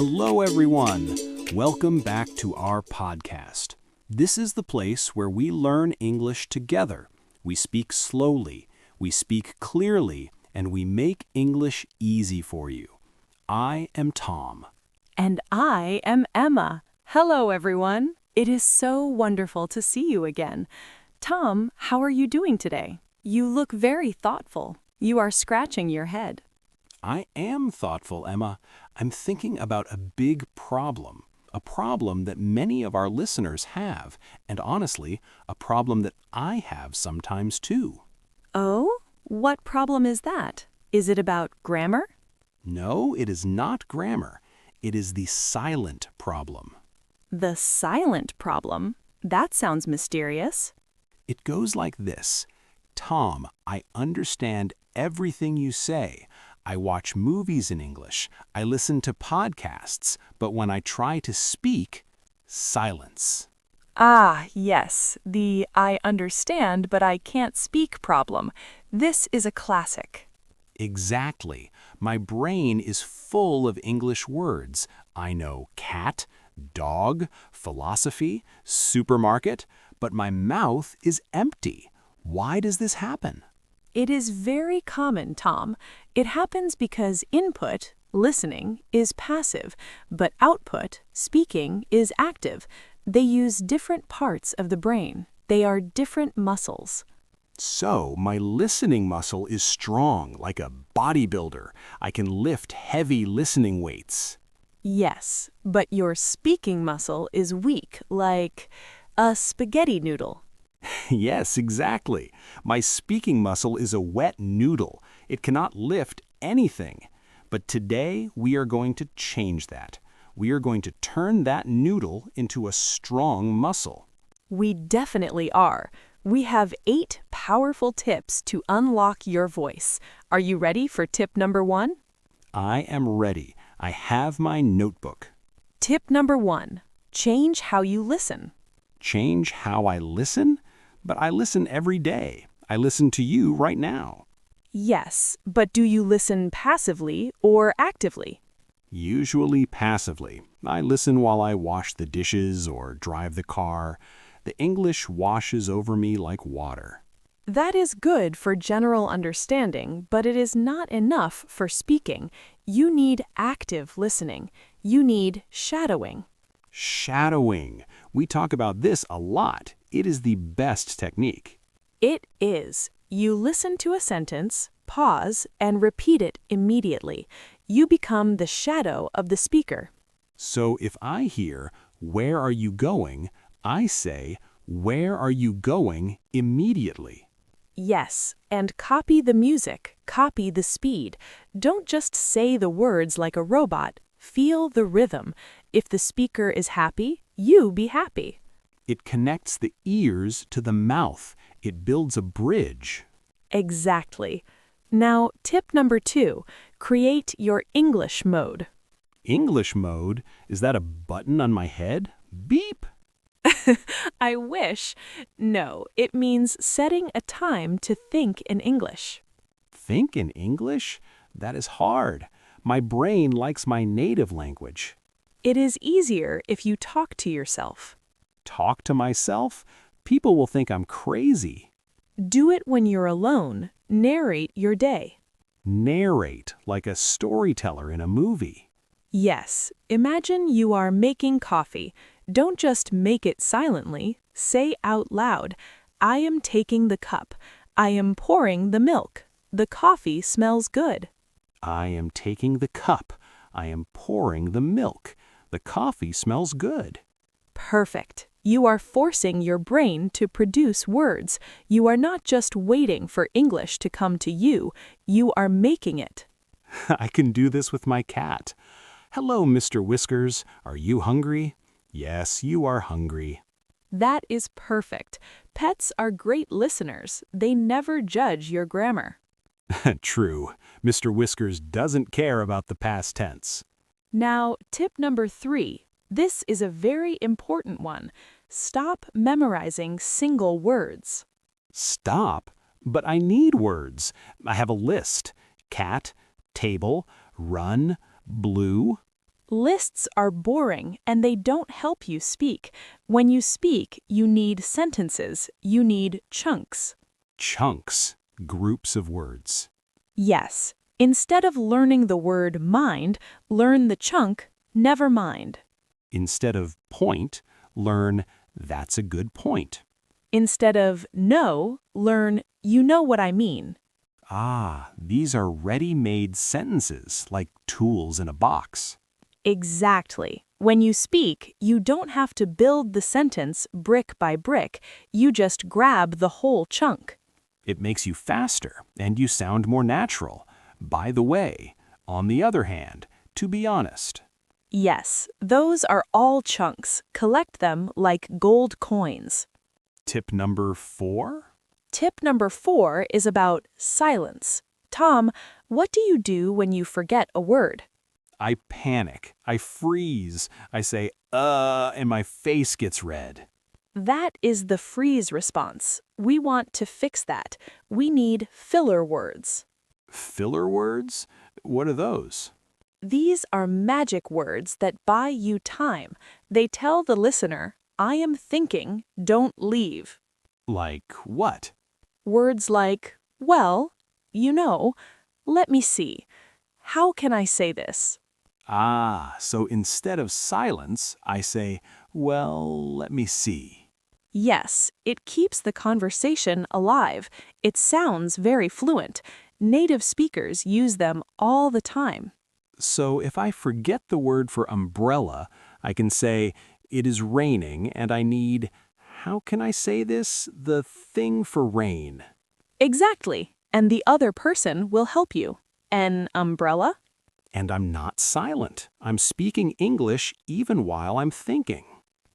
Hello, everyone. Welcome back to our podcast. This is the place where we learn English together. We speak slowly, we speak clearly, and we make English easy for you. I am Tom. And I am Emma. Hello, everyone. It is so wonderful to see you again. Tom, how are you doing today? You look very thoughtful. You are scratching your head. I am thoughtful, Emma. I'm thinking about a big problem. A problem that many of our listeners have, and honestly, a problem that I have sometimes too. Oh? What problem is that? Is it about grammar? No, it is not grammar. It is the silent problem. The silent problem? That sounds mysterious. It goes like this. Tom, I understand everything you say. I watch movies in English. I listen to podcasts. But when I try to speak, silence. Ah, yes, the I understand but I can't speak problem. This is a classic. Exactly. My brain is full of English words. I know cat, dog, philosophy, supermarket, but my mouth is empty. Why does this happen? It is very common, Tom. It happens because input, listening, is passive, but output, speaking, is active. They use different parts of the brain. They are different muscles. So, my listening muscle is strong, like a bodybuilder. I can lift heavy listening weights. Yes, but your speaking muscle is weak, like a spaghetti noodle. Yes, exactly. My speaking muscle is a wet noodle. It cannot lift anything. But today, we are going to change that. We are going to turn that noodle into a strong muscle. We definitely are. We have 8 powerful tips to unlock your voice. Are you ready for tip number 1? I am ready. I have my notebook. Tip number 1. Change how you listen. Change how I listen? But I listen every day. I listen to you right now. Yes, but do you listen passively or actively? Usually passively. I listen while I wash the dishes or drive the car. The English washes over me like water. That is good for general understanding, but it is not enough for speaking. You need active listening. You need shadowing. Shadowing. We talk about this a lot. It is the best technique. It is. You listen to a sentence, pause, and repeat it immediately. You become the shadow of the speaker. So if I hear, "Where are you going?" I say, "Where are you going?" immediately. Yes, and copy the music, copy the speed. Don't just say the words like a robot. Feel the rhythm. If the speaker is happy, you be happy. It connects the ears to the mouth. It builds a bridge. Exactly. Now, tip number 2, create your English mode. English mode? Is that a button on my head? Beep! I wish. No, it means setting a time to think in English. Think in English? That is hard. My brain likes my native language. It is easier if you talk to yourself. Talk to myself? People will think I'm crazy. Do it when you're alone. Narrate your day. Narrate, like a storyteller in a movie. Yes, imagine you are making coffee. Don't just make it silently. Say out loud, I am taking the cup. I am pouring the milk. The coffee smells good. I am taking the cup. I am pouring the milk. The coffee smells good. Perfect. You are forcing your brain to produce words. You are not just waiting for English to come to you. You are making it. I can do this with my cat. Hello, Mr. Whiskers. Are you hungry? Yes, you are hungry. That is perfect. Pets are great listeners. They never judge your grammar. True. Mr. Whiskers doesn't care about the past tense. Now, tip number 3. This is a very important one. Stop memorizing single words. Stop? But I need words. I have a list. Cat, table, run, blue. Lists are boring and they don't help you speak. When you speak, you need sentences. You need chunks. Chunks, groups of words. Yes. Instead of learning the word mind, learn the chunk, never mind. Instead of point, learn that's a good point. Instead of know, learn you know what I mean. Ah, these are ready-made sentences, like tools in a box. Exactly. When you speak, you don't have to build the sentence brick by brick. You just grab the whole chunk. It makes you faster, and you sound more natural. By the way, on the other hand, to be honest. Yes, those are all chunks. Collect them like gold coins. Tip number 4? Tip number 4 is about silence. Tom, what do you do when you forget a word? I panic. I freeze. I say, and my face gets red. That is the freeze response. We want to fix that. We need filler words. Filler words? What are those? These are magic words that buy you time. They tell the listener, I am thinking, don't leave. Like what? Words like, well, you know, let me see. How can I say this? Ah, so instead of silence, I say, well, let me see. Yes, it keeps the conversation alive. It sounds very fluent. Native speakers use them all the time. So if I forget the word for umbrella, I can say, it is raining and I need, how can I say this? The thing for rain. Exactly. And the other person will help you. An umbrella? And I'm not silent. I'm speaking English even while I'm thinking.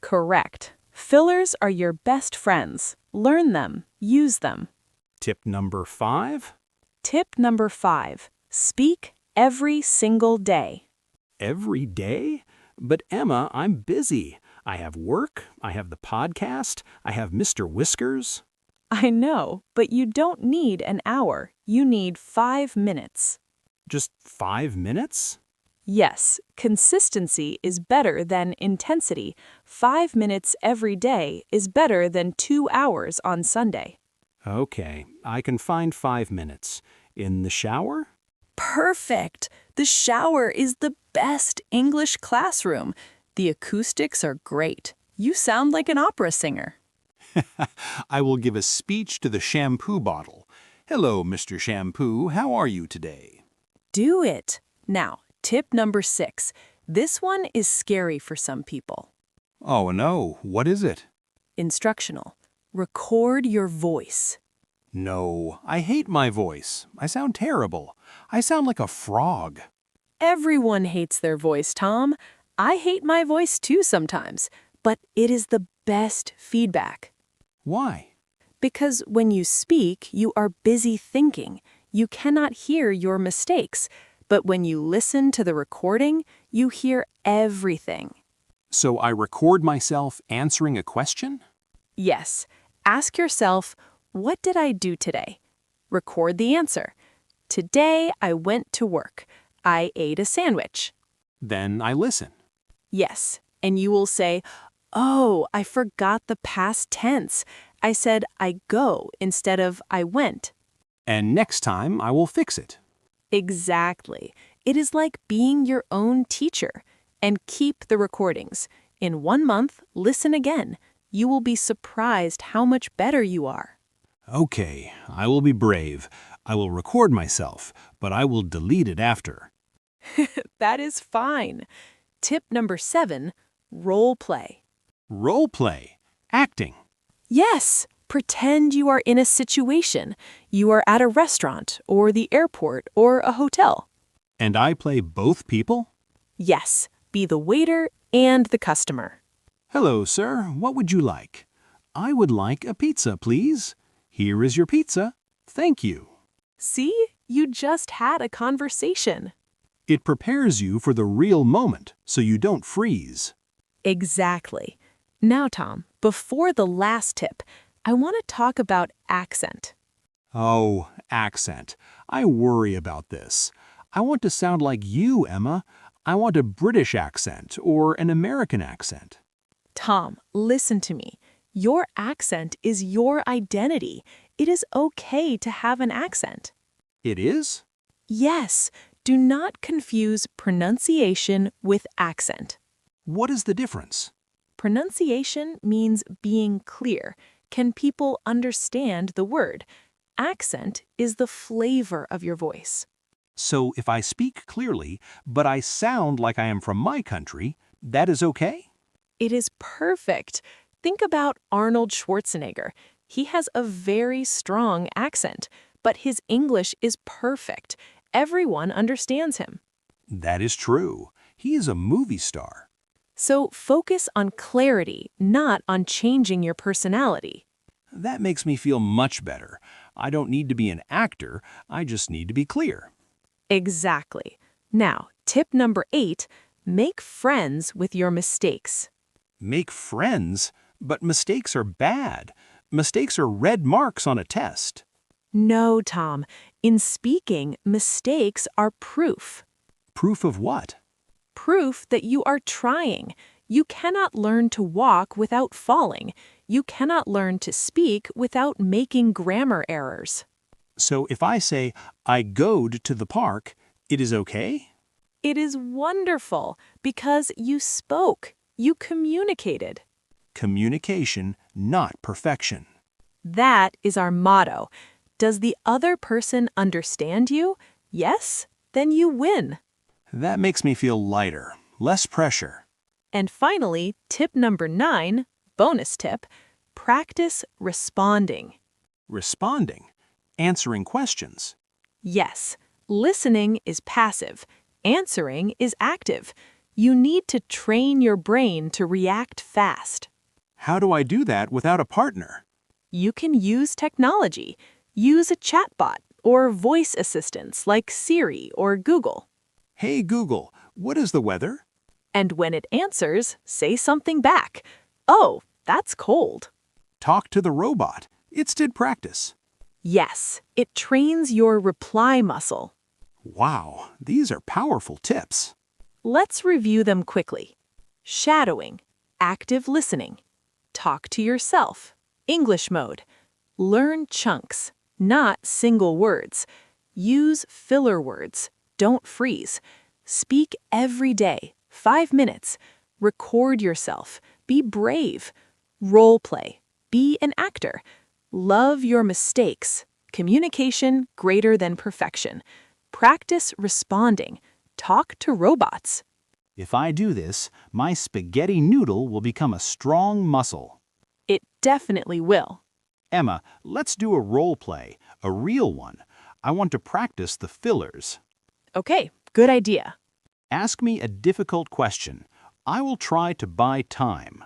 Correct. Fillers are your best friends. Learn them. Use them. Tip number 5? Tip number 5. Speak every single day. Every day? But Emma, I'm busy. I have work, I have the podcast, I have Mr. Whiskers. I know, but you don't need an hour. You need 5 minutes. Just 5 minutes? Yes, consistency is better than intensity. 5 minutes every day is better than 2 hours on Sunday. Okay, I can find 5 minutes. In the shower? Perfect! The shower is the best English classroom. The acoustics are great. You sound like an opera singer. I will give a speech to the shampoo bottle. Hello, Mr. Shampoo. How are you today? Do it! Now, tip number 6. This one is scary for some people. Oh, no. What is it? Instructional. Record your voice. No, I hate my voice. I sound terrible. I sound like a frog. Everyone hates their voice, Tom. I hate my voice too sometimes, but it is the best feedback. Why? Because when you speak, you are busy thinking. You cannot hear your mistakes. But when you listen to the recording, you hear everything. So I record myself answering a question? Yes. Ask yourself, what did I do today? Record the answer. Today I went to work. I ate a sandwich. Then I listen. Yes. And you will say, oh, I forgot the past tense. I said I go instead of I went. And next time I will fix it. Exactly. It is like being your own teacher. And keep the recordings. In 1 month, listen again. You will be surprised how much better you are. Okay, I will be brave. I will record myself, but I will delete it after. That is fine. Tip number 7, role play. Role play. Acting. Yes, pretend you are in a situation. You are at a restaurant or the airport or a hotel. And I play both people? Yes, be the waiter and the customer. Hello, sir. What would you like? I would like a pizza, please. Here is your pizza. Thank you. See, you just had a conversation. It prepares you for the real moment so you don't freeze. Exactly. Now, Tom, before the last tip, I want to talk about accent. Oh, accent. I worry about this. I want to sound like you, Emma. I want a British accent or an American accent. Tom, listen to me. Your accent is your identity. It is okay to have an accent. It is? Yes, do not confuse pronunciation with accent. What is the difference? Pronunciation means being clear. Can people understand the word? Accent is the flavor of your voice. So if I speak clearly, but I sound like I am from my country, that is okay? It is perfect. Think about Arnold Schwarzenegger. He has a very strong accent, but his English is perfect. Everyone understands him. That is true. He is a movie star. So focus on clarity, not on changing your personality. That makes me feel much better. I don't need to be an actor, I just need to be clear. Exactly. Now, tip number 8, make friends with your mistakes. Make friends? But mistakes are bad. Mistakes are red marks on a test. No, Tom. In speaking, mistakes are proof. Proof of what? Proof that you are trying. You cannot learn to walk without falling. You cannot learn to speak without making grammar errors. So if I say, I goed to the park, it is okay? It is wonderful because you spoke. You communicated. Communication, not perfection. That is our motto. Does the other person understand you? Yes? Then you win. That makes me feel lighter, less pressure. And finally, tip number 9, bonus tip, practice responding. Responding, answering questions. Yes, listening is passive. Answering is active. You need to train your brain to react fast. How do I do that without a partner? You can use technology. Use a chatbot or voice assistants like Siri or Google. Hey Google, what is the weather? And when it answers, say something back. Oh, that's cold. Talk to the robot. It's did practice. Yes, it trains your reply muscle. Wow, these are powerful tips. Let's review them quickly. Shadowing, active listening. Talk to yourself, English mode. Learn chunks, not single words. Use filler words, don't freeze. Speak every day, 5 minutes. Record yourself, be brave. Role play, be an actor. Love your mistakes. Communication greater than perfection. Practice responding. Talk to robots. If I do this, my spaghetti noodle will become a strong muscle. It definitely will. Emma, let's do a role play, a real one. I want to practice the fillers. Okay, good idea. Ask me a difficult question. I will try to buy time.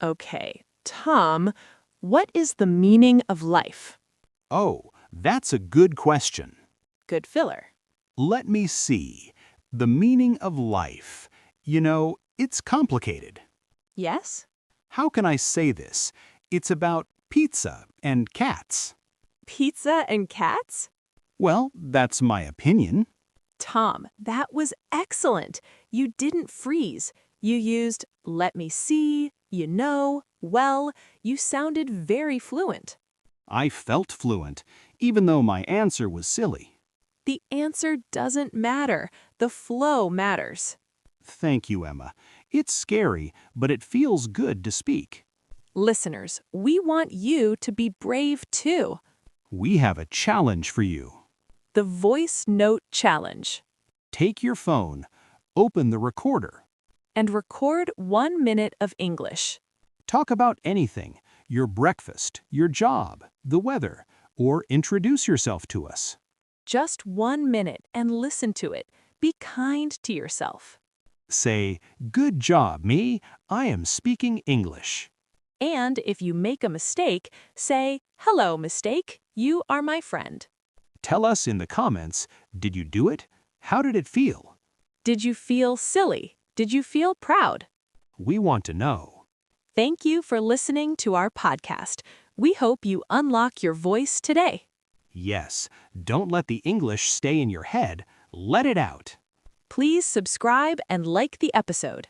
Okay, Tom, what is the meaning of life? Oh, that's a good question. Good filler. Let me see. The meaning of life. You know, it's complicated. Yes? How can I say this? It's about pizza and cats. Pizza and cats? Well, that's my opinion. Tom, that was excellent. You didn't freeze. You used let me see, you know, well. You sounded very fluent. I felt fluent, even though my answer was silly. The answer doesn't matter. The flow matters. Thank you, Emma. It's scary, but it feels good to speak. Listeners, we want you to be brave too. We have a challenge for you. The Voice Note Challenge. Take your phone, open the recorder. And record 1 minute of English. Talk about anything, your breakfast, your job, the weather, or introduce yourself to us. Just 1 minute and listen to it. Be kind to yourself. Say, good job, me. I am speaking English. And if you make a mistake, say, hello, mistake. You are my friend. Tell us in the comments, did you do it? How did it feel? Did you feel silly? Did you feel proud? We want to know. Thank you for listening to our podcast. We hope you unlock your voice today. Yes, don't let the English stay in your head. Let it out. Please subscribe and like the episode.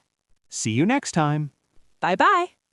See you next time. Bye-bye.